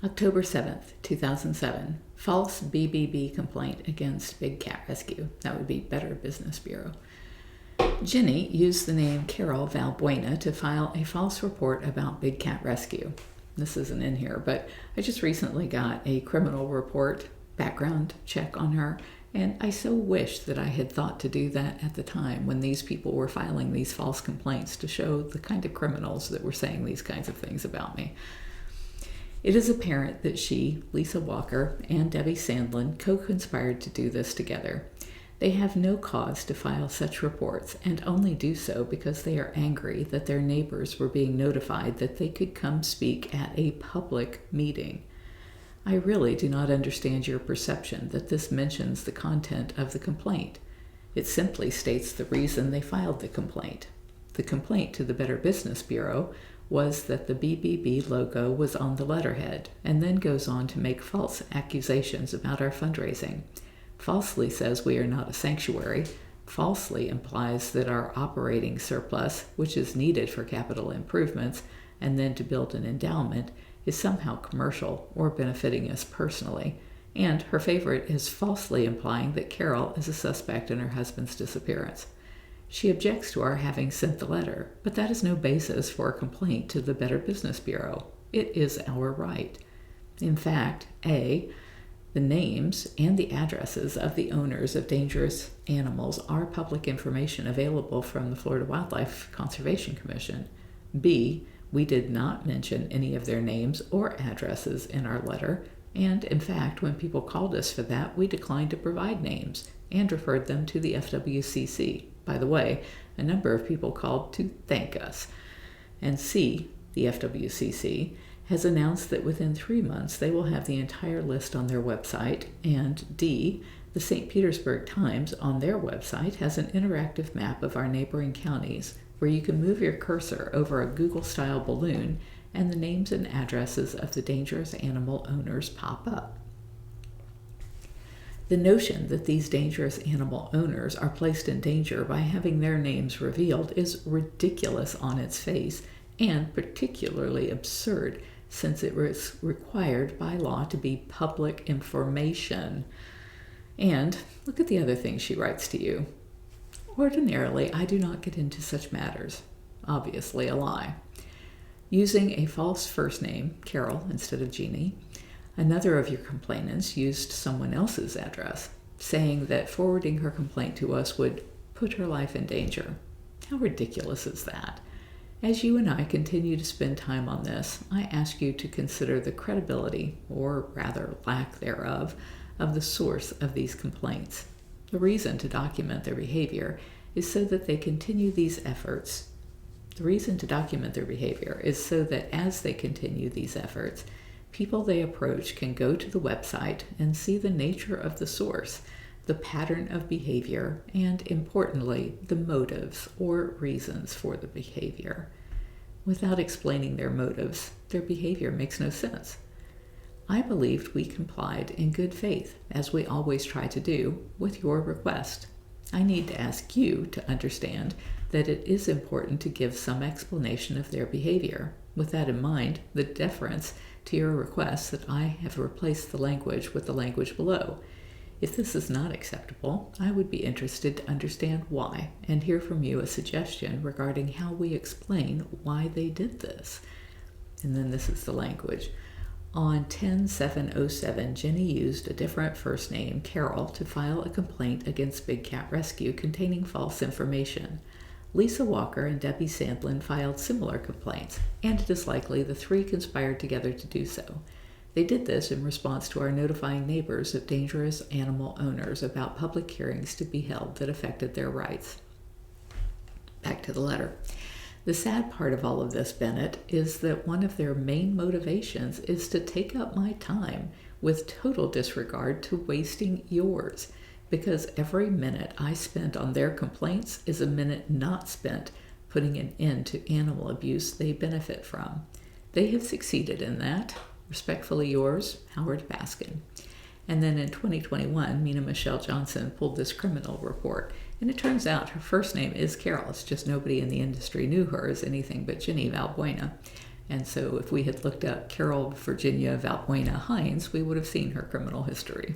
October 7th, 2007. False BBB complaint against Big Cat Rescue. That would be Better Business Bureau. Gini used the name Carol Valbuena to file a false report about Big Cat Rescue. This isn't in here, but I just recently got a criminal report background check on her, and I so wish that I had thought to do that at the time when these people were filing these false complaints to show the kind of criminals that were saying these kinds of things about me. It is apparent that she, Lisa Walker, and Debbie Sandlin co-conspired to do this together. They have no cause to file such reports and only do so because they are angry that their neighbors were being notified that they could come speak at a public meeting. I really do not understand your perception that this mentions the content of the complaint. It simply states the reason they filed the complaint. The complaint to the Better Business Bureau was that the BBB logo was on the letterhead, and then goes on to make false accusations about our fundraising. Falsely says we are not a sanctuary, falsely implies that our operating surplus, which is needed for capital improvements and then to build an endowment, is somehow commercial or benefiting us personally, and her favorite is falsely implying that Carol is a suspect in her husband's disappearance. She objects to our having sent the letter, but that is no basis for a complaint to the Better Business Bureau. It is our right. In fact, A, the names and the addresses of the owners of dangerous animals are public information available from the Florida Wildlife Conservation Commission. B, we did not mention any of their names or addresses in our letter, and in fact, when people called us for that, we declined to provide names and referred them to the FWCC. By the way, a number of people called to thank us. And C, the FWCC, has announced that within 3 months they will have the entire list on their website, and D, the St. Petersburg Times on their website has an interactive map of our neighboring counties where you can move your cursor over a Google-style balloon and the names and addresses of the dangerous animal owners pop up. The notion that these dangerous animal owners are placed in danger by having their names revealed is ridiculous on its face and particularly absurd since it was required by law to be public information. And look at the other things she writes to you. Ordinarily, I do not get into such matters. Obviously a lie. Using a false first name, Carol, instead of Gini. Another of your complainants used someone else's address, saying that forwarding her complaint to us would put her life in danger. How ridiculous is that? As you and I continue to spend time on this, I ask you to consider the credibility, or rather lack thereof, of the source of these complaints. The reason to document their behavior is so that they continue these efforts. The reason to document their behavior is so that as they continue these efforts, people they approach can go to the website and see the nature of the source, the pattern of behavior, and importantly, the motives or reasons for the behavior. Without explaining their motives, their behavior makes no sense. I believed we complied in good faith, as we always try to do, with your request. I need to ask you to understand that it is important to give some explanation of their behavior. With that in mind, the deference to your request that I have replaced the language with the language below. If this is not acceptable, I would be interested to understand why and hear from you a suggestion regarding how we explain why they did this. And then this is the language. On 10/7/07, Gini used a different first name, Carol, to file a complaint against Big Cat Rescue containing false information. Lisa Walker and Debbie Sandlin filed similar complaints, and it is likely the three conspired together to do so. They did this in response to our notifying neighbors of dangerous animal owners about public hearings to be held that affected their rights. Back to the letter. The sad part of all of this, Bennett, is that one of their main motivations is to take up my time with total disregard to wasting yours, because every minute I spent on their complaints is a minute not spent putting an end to animal abuse they benefit from. They have succeeded in that. Respectfully yours, Howard Baskin. And then in 2021, Mina Michelle Johnson pulled this criminal report. And it turns out her first name is Carol. It's just nobody in the industry knew her as anything but Gini Valbuena. And so if we had looked up Carol Virginia Valbuena Hines, we would have seen her criminal history.